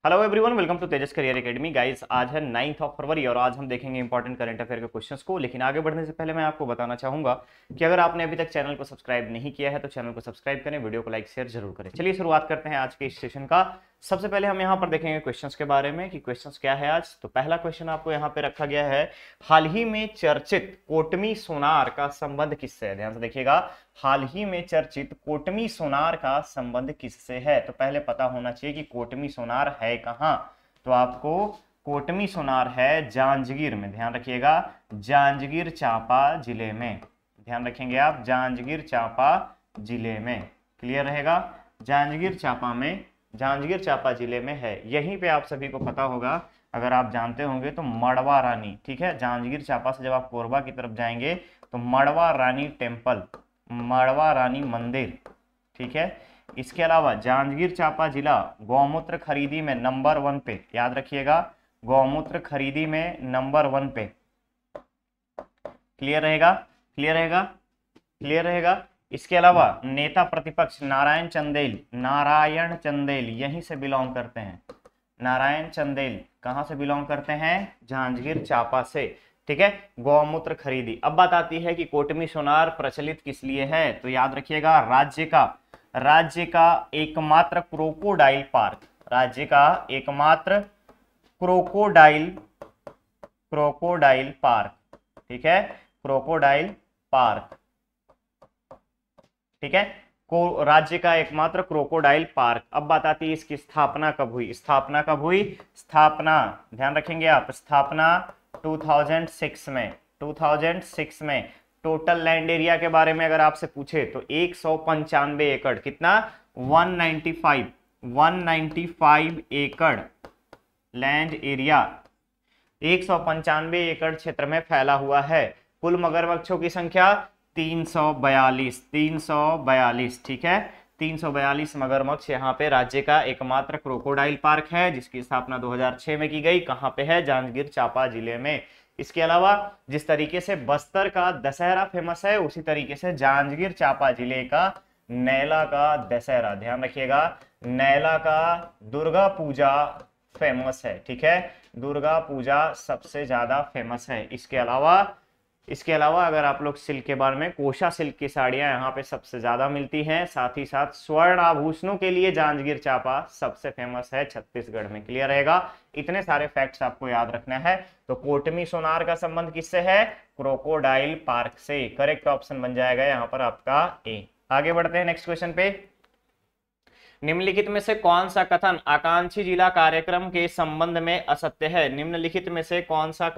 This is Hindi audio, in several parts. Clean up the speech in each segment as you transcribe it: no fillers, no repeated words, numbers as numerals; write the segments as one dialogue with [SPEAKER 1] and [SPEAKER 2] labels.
[SPEAKER 1] Hello everyone, welcome to Tejas career academy. Guys, आज है 9 फरवरी और आज हम देखेंगे इंपॉर्टेंट करंट अफेयर के क्वेश्चंस को। लेकिन आगे बढ़ने से पहले मैं आपको बताना चाहूंगा कि अगर आपने अभी तक चैनल को सब्सक्राइब नहीं किया है तो चैनल को सब्सक्राइब करें, वीडियो को लाइक शेयर जरूर करें। चलिए शुरुआत करते हैं आज के इस सेशन का। सबसे पहले हम यहाँ पर देखेंगे क्वेश्चंस के बारे में कि क्वेश्चंस क्या है आज। तो पहला क्वेश्चन आपको यहाँ पे रखा गया है, हाल ही में चर्चित कोटमी सोनार का संबंध किससे है। ध्यान से देखिएगा, हाल ही में चर्चित कोटमी सोनार का संबंध किससे है। तो पहले पता होना चाहिए कि कोटमी सोनार है कहाँ। तो आपको कोटमी सोनार है जांजगीर में। ध्यान रखिएगा, जांजगीर चांपा जिले में। ध्यान रखेंगे आप, जांजगीर चांपा जिले में। क्लियर रहेगा, जांजगीर चांपा में, जांजगीर चांपा जिले में है। यहीं पे आप सभी को पता होगा, अगर आप जानते होंगे तो मड़वा रानी, ठीक है, जांजगीर चांपा से जब आप कोरबा की तरफ जाएंगे तो मड़वा रानी टेम्पल, मड़वा रानी मंदिर, ठीक है। इसके अलावा जांजगीर चांपा जिला गौमूत्र खरीदी में नंबर 1 पे, याद रखिएगा, गौमूत्र खरीदी में नंबर 1 पे। क्लियर रहेगा, क्लियर रहेगा, क्लियर रहेगा। इसके अलावा नेता प्रतिपक्ष नारायण चंदेल, नारायण चंदेल यहीं से बिलोंग करते हैं। नारायण चंदेल कहां से बिलोंग करते हैं? जांजगीर चांपा से, ठीक है। गौमूत्र खरीदी। अब बात आती है कि कोटमी सोनार प्रचलित किस लिए है। तो याद रखिएगा, राज्य का एकमात्र क्रोकोडाइल पार्क, राज्य का एकमात्र क्रोकोडाइल पार्क, ठीक है, क्रोकोडाइल पार्क, ठीक है, को राज्य का एकमात्र क्रोकोडाइल पार्क। अब बात आती है इसकी स्थापना कब हुई। स्थापना कब हुई? स्थापना ध्यान रखेंगे आप, स्थापना 2006 में, 2006 में। टोटल लैंड एरिया के बारे में अगर आपसे पूछे तो 195 एकड़, कितना? 195 एकड़ लैंड एरिया, 195 एकड़ क्षेत्र में फैला हुआ है। कुल मगरमच्छों की संख्या 342, ठीक है, 342 मगरमच्छ यहाँ पे राज्य का एकमात्र क्रोकोडाइल पार्क है, जिसकी स्थापना 2006 में की गई। कहाँ पे है? जांजगीर चांपा जिले में। इसके अलावा जिस तरीके से बस्तर का दशहरा फेमस है, उसी तरीके से जांजगीर चांपा जिले का नैला का दशहरा, ध्यान रखिएगा, नैला का दुर्गा पूजा फेमस है, ठीक है, दुर्गा पूजा सबसे ज्यादा फेमस है। इसके अलावा अगर आप लोग सिल्क के बारे में, कोशा सिल्क की साड़ियां यहाँ पे सबसे ज्यादा मिलती हैं। साथ ही साथ स्वर्ण आभूषणों के लिए जांजगीर चांपा सबसे फेमस है छत्तीसगढ़ में। क्लियर रहेगा, इतने सारे फैक्ट्स आपको याद रखना है। तो कोटमी सोनार का संबंध किससे है? क्रोकोडाइल पार्क से। करेक्ट ऑप्शन बन जाएगा यहाँ पर आपका ए। आगे बढ़ते हैं नेक्स्ट क्वेश्चन पे। निम्नलिखित में से कौन सा कथन आकांक्षी जिला कार्यक्रम के संबंध में असत्य है? निम्नलिखित में से कौन सा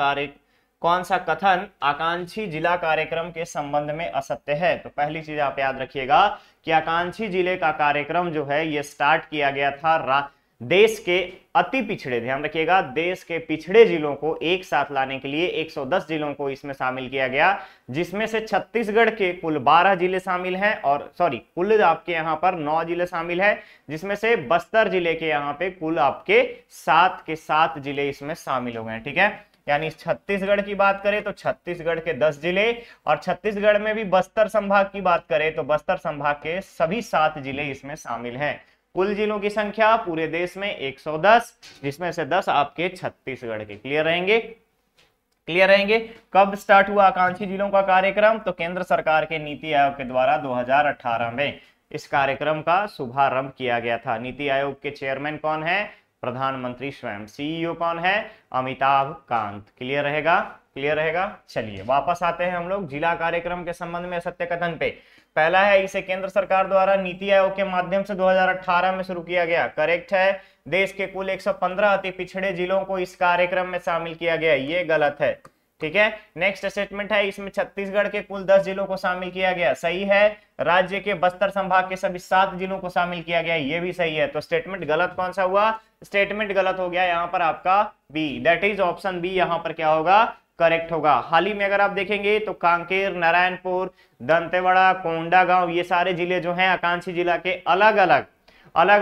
[SPEAKER 1] कथन आकांक्षी जिला कार्यक्रम के संबंध में असत्य है? तो पहली चीज आप याद रखिएगा कि आकांक्षी जिले का कार्यक्रम जो है ये स्टार्ट किया गया था देश के अति पिछड़े, ध्यान रखिएगा, देश के पिछड़े जिलों को एक साथ लाने के लिए 110 जिलों को इसमें शामिल किया गया, जिसमें से छत्तीसगढ़ के कुल 12 जिले शामिल हैं, और कुल आपके यहाँ पर 9 जिले शामिल हैं, जिसमें से बस्तर जिले के यहाँ पे कुल आपके 7 के 7 जिले इसमें शामिल हो गए, ठीक है। यानी छत्तीसगढ़ की बात करें तो छत्तीसगढ़ के 10 जिले, और छत्तीसगढ़ में भी बस्तर संभाग की बात करें तो बस्तर संभाग के सभी 7 जिले इसमें शामिल हैं। कुल जिलों की संख्या पूरे देश में 110, जिसमें से 10 आपके छत्तीसगढ़ के। क्लियर रहेंगे, क्लियर रहेंगे। कब स्टार्ट हुआ आकांक्षी जिलों का कार्यक्रम? तो केंद्र सरकार के नीति आयोग के द्वारा 2018 में इस कार्यक्रम का शुभारंभ किया गया था। नीति आयोग के चेयरमैन कौन है? प्रधानमंत्री स्वयं। सीईओ कौन है? अमिताभ कांत। क्लियर रहेगा, क्लियर रहेगा। चलिए वापस आते हैं हम लोग जिला कार्यक्रम के संबंध में सत्य कथन पे। पहला है, इसे केंद्र सरकार द्वारा नीति आयोग के माध्यम से 2018 में शुरू किया गया। करेक्ट है। देश के कुल 115 अति पिछड़े जिलों को इस कार्यक्रम में शामिल किया गया, ये गलत है, ठीक है। नेक्स्ट स्टेटमेंट है, इसमें छत्तीसगढ़ के कुल 10 जिलों को शामिल किया गया, सही है। राज्य के बस्तर संभाग के सभी 7 जिलों को शामिल किया गया, ये भी सही है। तो स्टेटमेंट गलत कौन सा हुआ? स्टेटमेंट गलत हो गया यहाँ पर आपका B, that is option B यहाँ पर क्या होगा? करेक्ट होगा। हाल ही में अगर आप देखेंगे तो कांकेर, नारायणपुर, दंतेवाड़ा, कोंडागांव, ये सारे जिले जो हैं आकांक्षी जिला के अलग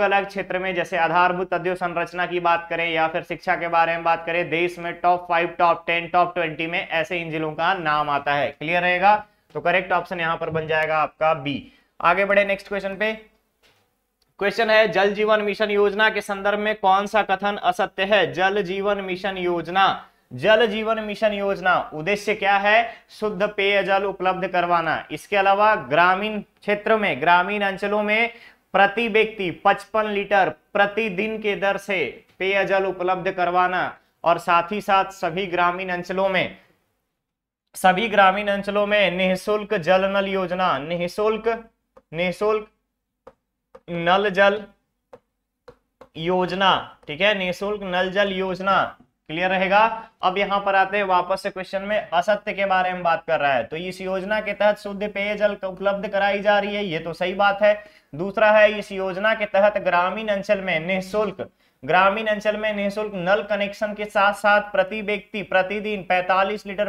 [SPEAKER 1] अलग क्षेत्र में, जैसे आधारभूत अधोसंरचना की बात करें या फिर शिक्षा के बारे में बात करें, देश में टॉप 5, टॉप 10, टॉप 20 में ऐसे इन जिलों का नाम आता है। क्लियर रहेगा, तो करेक्ट ऑप्शन यहां पर बन जाएगा आपका बी। आगे बढ़े नेक्स्ट क्वेश्चन पे। क्वेश्चन है जल जीवन मिशन योजना के संदर्भ में कौन सा कथन असत्य है? जल जीवन मिशन योजना, जल जीवन मिशन योजना उद्देश्य क्या है? शुद्ध पेयजल उपलब्ध करवाना। इसके अलावा ग्रामीण क्षेत्र में, ग्रामीण अंचलों में प्रति व्यक्ति 55 लीटर प्रतिदिन के दर से पेयजल उपलब्ध करवाना, और साथ ही साथ सभी ग्रामीण अंचलों में निःशुल्क जल नल योजना, निःशुल्क नल जल योजना, ठीक है, निःशुल्क नल जल योजना। क्लियर रहेगा। अब यहां पर आते हैं वापस से क्वेश्चन में, असत्य के बारे में बात कर रहा है। तो इस योजना के तहत शुद्ध पेयजल उपलब्ध कराई जा रही है, ये तो सही बात है। दूसरा है इस योजना के तहत ग्रामीण अंचल में निःशुल्क नल कनेक्शन के साथ साथ प्रति व्यक्ति प्रतिदिन 55 लीटर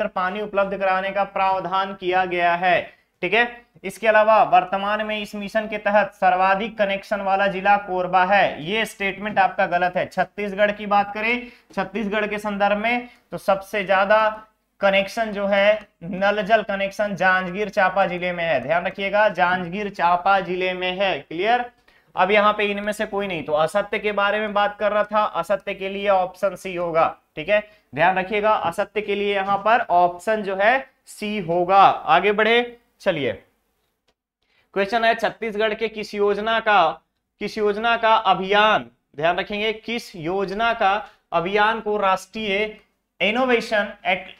[SPEAKER 1] पानी उपलब्ध कराने का प्रावधान किया गया है, ठीक है। इसके अलावा वर्तमान में इस मिशन के तहत सर्वाधिक कनेक्शन वाला जिला कोरबा है। ये स्टेटमेंट आपका गलत है। छत्तीसगढ़ की बात करें, छत्तीसगढ़ के संदर्भ में तो सबसे ज्यादा कनेक्शन जो है नल जल कनेक्शन जांजगीर चांपा जिले में है। ध्यान रखिएगा, जांजगीर चांपा जिले में है। क्लियर। अब यहाँ पे इनमें से कोई नहीं, तो असत्य के बारे में बात कर रहा था, असत्य के लिए ऑप्शन सी होगा, ठीक है। ध्यान रखिएगा, असत्य के लिए यहाँ पर ऑप्शन जो है सी होगा। आगे बढ़े, चलिए। क्वेश्चन है छत्तीसगढ़ के किस योजना का अभियान, ध्यान रखेंगे, किस योजना का अभियान को राष्ट्रीय इनोवेशन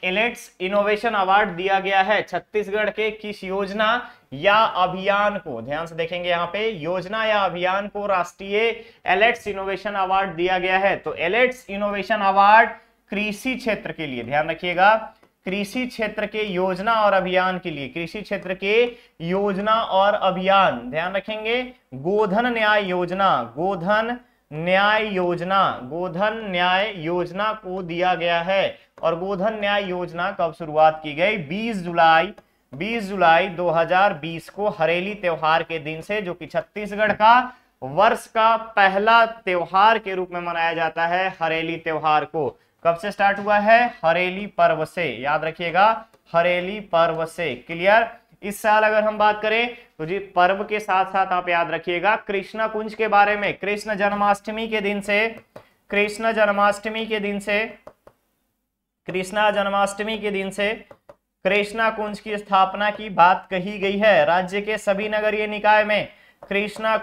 [SPEAKER 1] एलेट्स इनोवेशन अवार्ड दिया गया है? छत्तीसगढ़ के किस योजना या अभियान को, ध्यान से देखेंगे यहाँ पे, योजना या अभियान को राष्ट्रीय एलेट्स इनोवेशन अवार्ड दिया गया है। तो एलेट्स इनोवेशन अवार्ड कृषि क्षेत्र के लिए, ध्यान रखिएगा, कृषि क्षेत्र के योजना और अभियान के लिए, कृषि क्षेत्र के योजना और अभियान, ध्यान रखेंगे, गोधन न्याय योजना को दिया गया है। और गोधन न्याय योजना कब शुरुआत की गई? 20 जुलाई 2020 को हरेली त्योहार के दिन से, जो कि छत्तीसगढ़ का वर्ष का पहला त्योहार के रूप में मनाया जाता है। हरेली त्योहार को कब से स्टार्ट हुआ है? हरेली पर्व से, याद रखिएगा, हरेली पर्व से। क्लियर। इस साल अगर हम बात करें तो जी पर्व के साथ साथ आप याद रखिएगा कृष्णा कुंज के बारे में, कृष्ण जन्माष्टमी के दिन से कृष्णा कुंज की स्थापना की बात कही गई है। राज्य के सभी नगरीय निकाय में कृष्णा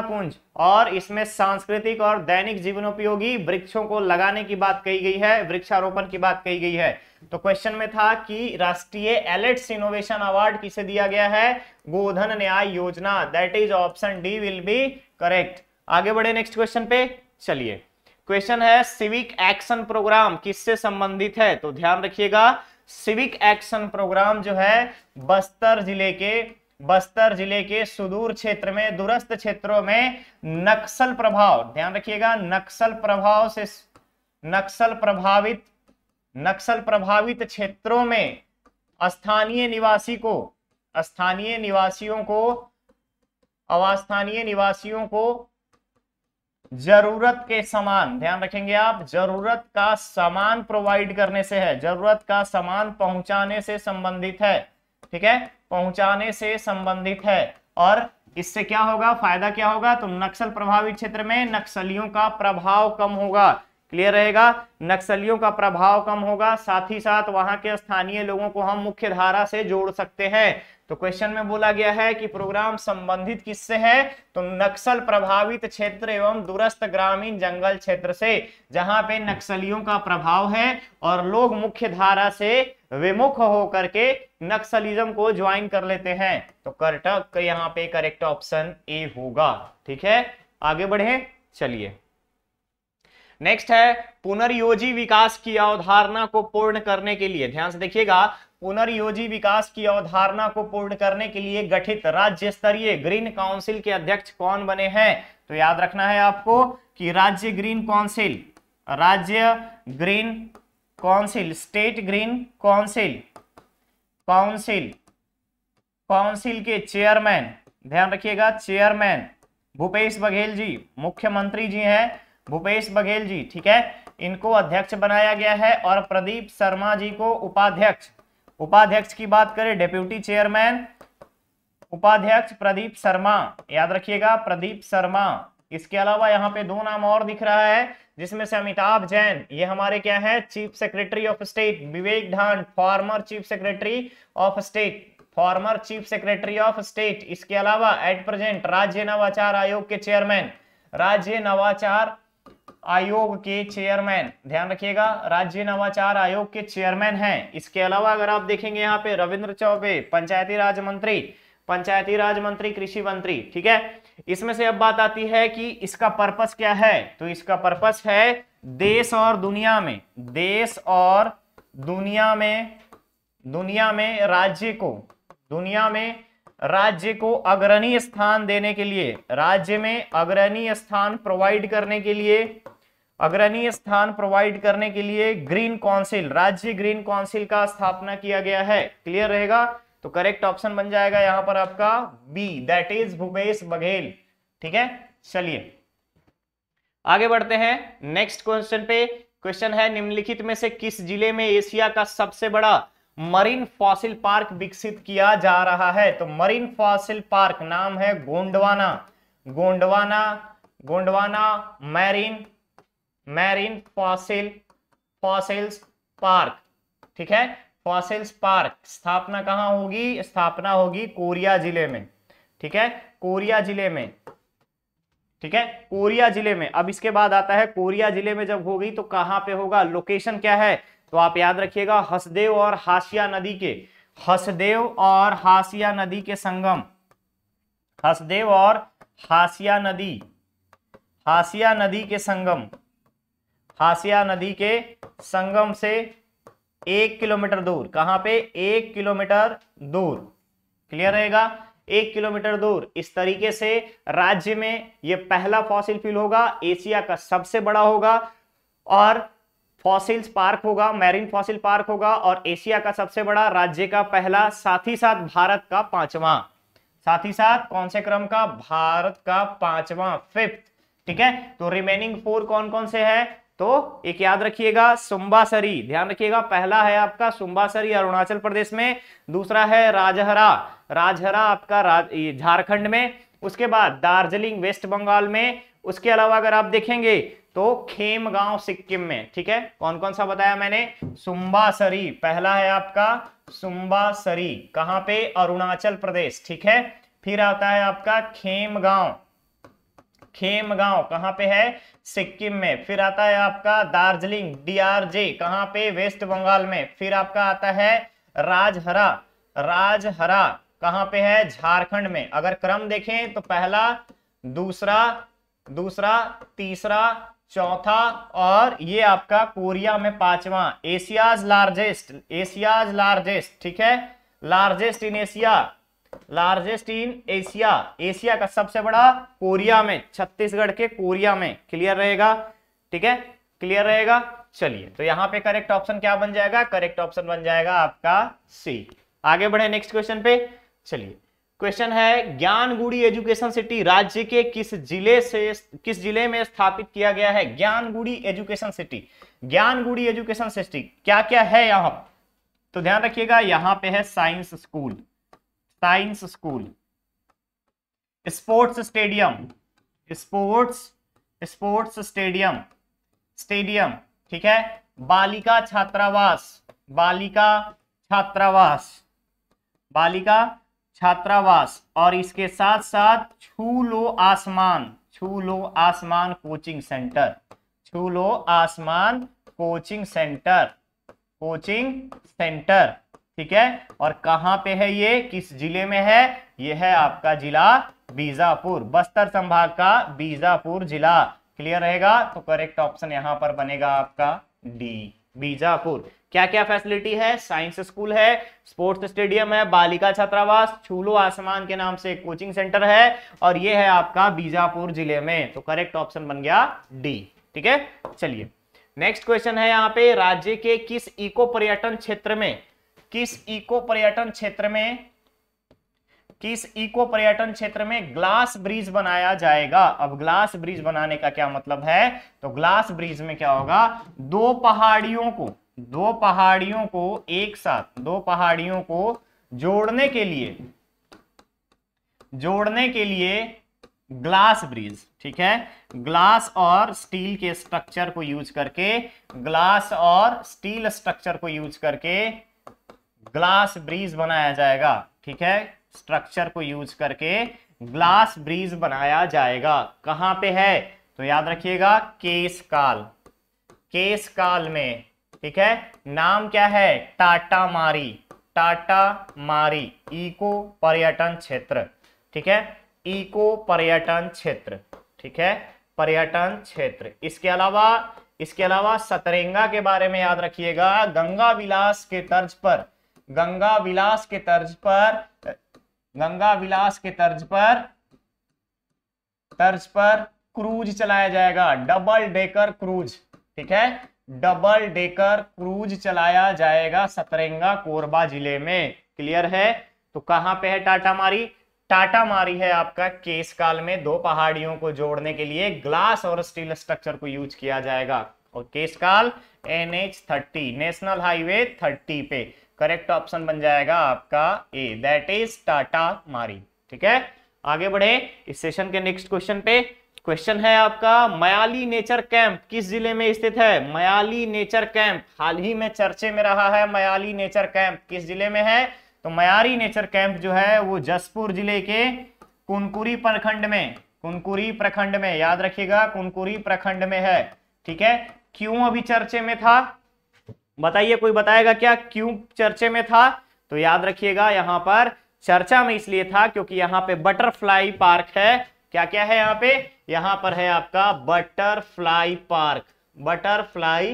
[SPEAKER 1] कुंज और इसमें सांस्कृतिक और दैनिक जीवनोपयोगी वृक्षों को लगाने की बात कही गई है, वृक्षारोपण की बात कही गई है। तो क्वेश्चन में था कि राष्ट्रीय एलेट्स इनोवेशन अवार्ड किसे दिया गया है? गोधन न्याय योजना। That is option D will be correct. आगे बढ़े नेक्स्ट क्वेश्चन पे, चलिए। क्वेश्चन है सिविक एक्शन प्रोग्राम किससे संबंधित है? तो ध्यान रखिएगा, सिविक एक्शन प्रोग्राम जो है बस्तर जिले के सुदूर क्षेत्र में, दूरस्थ क्षेत्रों में नक्सल प्रभाव, ध्यान रखिएगा, नक्सल प्रभावित क्षेत्रों में स्थानीय निवासियों को जरूरत के समान, ध्यान रखेंगे आप, जरूरत का सामान प्रोवाइड करने से है, जरूरत का सामान पहुंचाने से संबंधित है, ठीक है, पहुंचाने से संबंधित है। और इससे क्या होगा, फायदा क्या होगा? तो नक्सल प्रभावित क्षेत्र में नक्सलियों का प्रभाव कम होगा। क्लियर रहेगा, नक्सलियों का प्रभाव कम होगा, साथ ही साथ वहां के स्थानीय लोगों को हम मुख्य धारा से जोड़ सकते हैं। तो क्वेश्चन में बोला गया है कि प्रोग्राम संबंधित किससे है? तो नक्सल प्रभावित क्षेत्र एवं दूरस्थ ग्रामीण जंगल क्षेत्र से, जहां पे नक्सलियों का प्रभाव है और लोग मुख्य धारा से विमुख होकर के नक्सलिज्म को ज्वाइन कर लेते हैं। तो कर्टक यहाँ पे करेक्ट ऑप्शन ए होगा, ठीक है। आगे बढ़े, चलिए। नेक्स्ट है पुनर्योजी विकास की अवधारणा को पूर्ण करने के लिए, ध्यान से देखिएगा, पुनर्योजी विकास की अवधारणा को पूर्ण करने के लिए गठित राज्य स्तरीय ग्रीन काउंसिल के अध्यक्ष कौन बने हैं? तो याद रखना है आपको कि राज्य green council, state green council के चेयरमैन, ध्यान रखिएगा, चेयरमैन भूपेश बघेल जी, मुख्यमंत्री जी हैं भूपेश बघेल जी, ठीक है, इनको अध्यक्ष बनाया गया है। और प्रदीप शर्मा जी को उपाध्यक्ष की बात करें, डेप्यूटी चेयरमैन उपाध्यक्ष प्रदीप शर्मा, याद रखिएगा प्रदीप शर्मा। इसके अलावा यहाँ पे दो नाम और दिख रहा है, जिसमें से अमिताभ जैन, ये हमारे क्या है chief secretary of state. Vivek Dhand, former chief secretary of state, former chief secretary of state. इसके अलावा एट प्रेजेंट राज्य नवाचार आयोग के चेयरमैन, राज्य नवाचार आयोग के चेयरमैन, ध्यान रखिएगा राज्य नवाचार आयोग के चेयरमैन हैं। इसके अलावा अगर आप देखेंगे यहाँ पे रविंद्र चौबे, पंचायती राज मंत्री, पंचायती राज मंत्री, कृषि मंत्री, ठीक है। इसमें से अब बात आती है कि इसका पर्पस क्या है, तो इसका पर्पस है देश और दुनिया में, देश और दुनिया में राज्य को, दुनिया में राज्य को अग्रणी स्थान देने के लिए, राज्य में अग्रणी स्थान प्रोवाइड करने के लिए, अग्रणी स्थान प्रोवाइड करने के लिए ग्रीन काउंसिल, राज्य ग्रीन काउंसिल का स्थापना किया गया है। क्लियर रहेगा, तो करेक्ट ऑप्शन बन जाएगा यहां पर आपका B, that is Bhupesh Baghel. ठीक है, चलिए आगे बढ़ते हैं नेक्स्ट क्वेश्चन पे। क्वेश्चन है निम्नलिखित में से किस जिले में एशिया का सबसे बड़ा मरीन फॉसिल पार्क विकसित किया जा रहा है। तो मरीन फॉसिल पार्क नाम है Gondwana, Gondwana marine fossils park. ठीक है, फॉसिल्स पार्क स्थापना कहां होगी, स्थापना होगी कोरिया जिले में। ठीक है, कोरिया जिले में। ठीक है, कोरिया जिले में। अब इसके बाद आता है कोरिया जिले में जब होगी तो कहां पे होगा, लोकेशन क्या है, तो आप याद रखिएगा हसदेव और हाशिया नदी के, हसदेव और हाशिया नदी के संगम, हसदेव और हाशिया नदी, हाशिया नदी के संगम, हाशिया नदी के संगम से 1 किलोमीटर दूर, कहां पे 1 किलोमीटर दूर। क्लियर रहेगा, 1 किलोमीटर दूर। इस तरीके से राज्य में यह पहला फॉसिल फ्यूल होगा, एशिया का सबसे बड़ा होगा और फॉसिल्स पार्क होगा, मैरीन फॉसिल पार्क होगा और एशिया का सबसे बड़ा, राज्य का पहला, साथ ही साथ भारत का 5वां, साथ ही साथ कौन से क्रम का, भारत का 5वां, 5th। ठीक है, तो रिमेनिंग 4 कौन कौन से है, तो एक याद रखिएगा सुम्बासरी, ध्यान रखिएगा पहला है आपका सुम्बासरी अरुणाचल प्रदेश में, दूसरा है राजहरा, राजहरा आपका झारखंड में, उसके बाद दार्जिलिंग वेस्ट बंगाल में, उसके अलावा अगर आप देखेंगे तो खेमगांव सिक्किम में। ठीक है, कौन कौन सा बताया मैंने, सुम्बासरी पहला है आपका, सुम्बासरी कहां पे, अरुणाचल प्रदेश। ठीक है, फिर आता है आपका खेमगांव, खेमगांव कहां पे है, सिक्किम में। फिर आता है आपका दार्जिलिंग, DRJ कहां पे, वेस्ट बंगाल में। फिर आपका आता है राजहरा, राजहरा कहां पे है, झारखंड में। अगर क्रम देखें तो पहला, दूसरा, तीसरा, चौथा और ये आपका कोरिया में 5वां। Asia's largest, Asia's largest. ठीक है, largest in Asia, largest in Asia, Asia का सबसे बड़ा कोरिया में, छत्तीसगढ़ के कोरिया में। क्लियर रहेगा, ठीक है, क्लियर रहेगा। चलिए, तो यहां पे करेक्ट ऑप्शन क्या बन जाएगा, करेक्ट ऑप्शन बन जाएगा आपका सी। आगे बढ़े नेक्स्ट क्वेश्चन पे। चलिए, क्वेश्चन है ज्ञानगुड़ी एजुकेशन सिटी राज्य के किस जिले में स्थापित किया गया है। Gyanguri education city, Gyanguri education city क्या क्या है यहां, तो ध्यान रखिएगा यहां पे है science school, science school, sports stadium, sports stadium. ठीक है, बालिका छात्रावास, बालिका छात्रावास और इसके साथ साथ छू लो आसमान कोचिंग सेंटर, छू लो आसमान कोचिंग सेंटर। ठीक है, और कहां पे है ये, किस जिले में है, ये है आपका जिला बीजापुर, बस्तर संभाग का बीजापुर जिला। क्लियर रहेगा, तो करेक्ट ऑप्शन यहां पर बनेगा आपका डी, बीजापुर। क्या क्या फैसिलिटी है, साइंस स्कूल है, स्पोर्ट्स स्टेडियम है, बालिका छात्रावास, छूलो आसमान के नाम से कोचिंग सेंटर है और ये है आपका बीजापुर जिले में। तो करेक्ट ऑप्शन बन गया डी। ठीक है, चलिए नेक्स्ट क्वेश्चन है यहाँ पे, राज्य के किस इको पर्यटन क्षेत्र में ग्लास ब्रिज बनाया जाएगा। अब ग्लास ब्रिज बनाने का क्या मतलब है, तो ग्लास ब्रिज में क्या होगा, दो पहाड़ियों को एक साथ, दो पहाड़ियों को जोड़ने के लिए, जोड़ने के लिए ग्लास ब्रिज, ठीक है, ग्लास और स्टील के स्ट्रक्चर को यूज करके, ग्लास और स्टील स्ट्रक्चर को यूज करके ग्लास ब्रिज बनाया जाएगा, ठीक है, स्ट्रक्चर को यूज करके ग्लास ब्रिज बनाया जाएगा। कहां पे है? तो याद रखिएगा केशकाल, केशकाल में, ठीक है। नाम क्या है? टाटा मारी, टाटा मारी इको पर्यटन क्षेत्र, ठीक है, इको पर्यटन क्षेत्र, ठीक है, पर्यटन क्षेत्र। इसके अलावा सतरंगा के बारे में याद रखिएगा, गंगा विलास के तर्ज पर, गंगा विलास के तर्ज पर, गंगा विलास के तर्ज पर क्रूज चलाया जाएगा, डबल डेकर क्रूज, ठीक है, डबल डेकर क्रूज चलाया जाएगा सतरंगा कोरबा जिले में। क्लियर है? तो कहां पे है टाटा मारी? टाटा मारी है आपका केशकाल में। दो पहाड़ियों को जोड़ने के लिए ग्लास और स्टील स्ट्रक्चर को यूज किया जाएगा। और केशकाल NH30 नेशनल हाईवे 30 पे। करेक्ट ऑप्शन बन जाएगा आपका ए, दैट इज टाटा मारी। ठीक है, आगे बढ़े इस सेशन के नेक्स्ट क्वेश्चन पे। क्वेश्चन है आपका मयाली नेचर कैंप किस जिले में स्थित है? मयाली नेचर कैंप हाल ही में चर्चे में रहा है। मयाली नेचर कैंप किस जिले में है? तो मयाली नेचर कैंप जो है वो जसपुर जिले के कुनकुरी प्रखंड में, कुनकुरी प्रखंड में, याद रखिएगा कुनकुरी प्रखंड में है। ठीक है, क्यों अभी चर्चे में था बताइए, कोई बताएगा क्या क्यों चर्चे में था? तो याद रखिएगा यहां पर चर्चा में इसलिए था क्योंकि यहां पे बटरफ्लाई पार्क है। क्या क्या है यहाँ पे? यहां पर है आपका बटरफ्लाई पार्क, बटरफ्लाई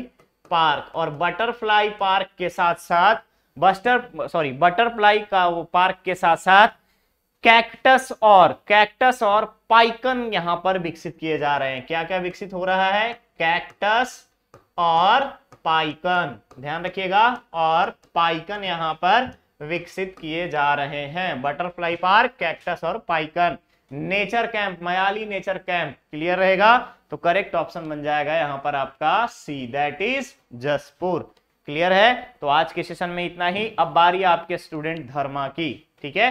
[SPEAKER 1] पार्क। और बटरफ्लाई पार्क के साथ साथ बटरफ्लाई का वो पार्क के साथ साथ कैक्टस और पाइकन यहां पर विकसित किए जा रहे हैं। क्या क्या विकसित हो रहा है? कैक्टस और पाइकन, ध्यान रखिएगा, और पाइकन यहां पर विकसित किए जा रहे हैं। बटरफ्लाई पार्क, कैक्टस और पाइकन। Nature camp, Mayali nature camp. Clear रहेगा? तो करेक्ट ऑप्शन बन जाएगा यहां पर आपका C, that is Jaspur. Clear है? तो आज के सेशन में इतना ही। अब बारी आपके स्टूडेंट धर्मा की, ठीक है,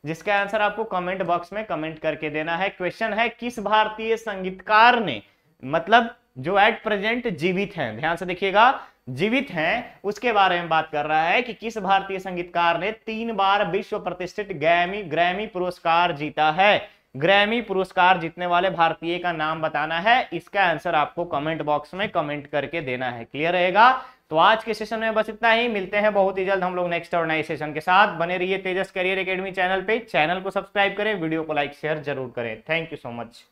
[SPEAKER 1] जिसका आंसर आपको कमेंट बॉक्स में कमेंट करके देना है। क्वेश्चन है किस भारतीय संगीतकार ने, मतलब जो एट प्रेजेंट जीवित हैं, ध्यान से देखिएगा, जीवित हैं, उसके बारे में बात कर रहा है कि किस भारतीय संगीतकार ने 3 बार विश्व प्रतिष्ठित ग्रैमी पुरस्कार जीता है। ग्रैमी पुरस्कार जीतने वाले भारतीय का नाम बताना है। इसका आंसर आपको कमेंट बॉक्स में कमेंट करके देना है। क्लियर रहेगा? तो आज के सेशन में बस इतना ही। मिलते हैं बहुत ही जल्द हम लोग नेक्स्ट और नए सेशन के साथ। बने रहिए तेजस करियर एकेडमी चैनल पे। चैनल को सब्सक्राइब करें, वीडियो को लाइक शेयर जरूर करें। Thank you so much.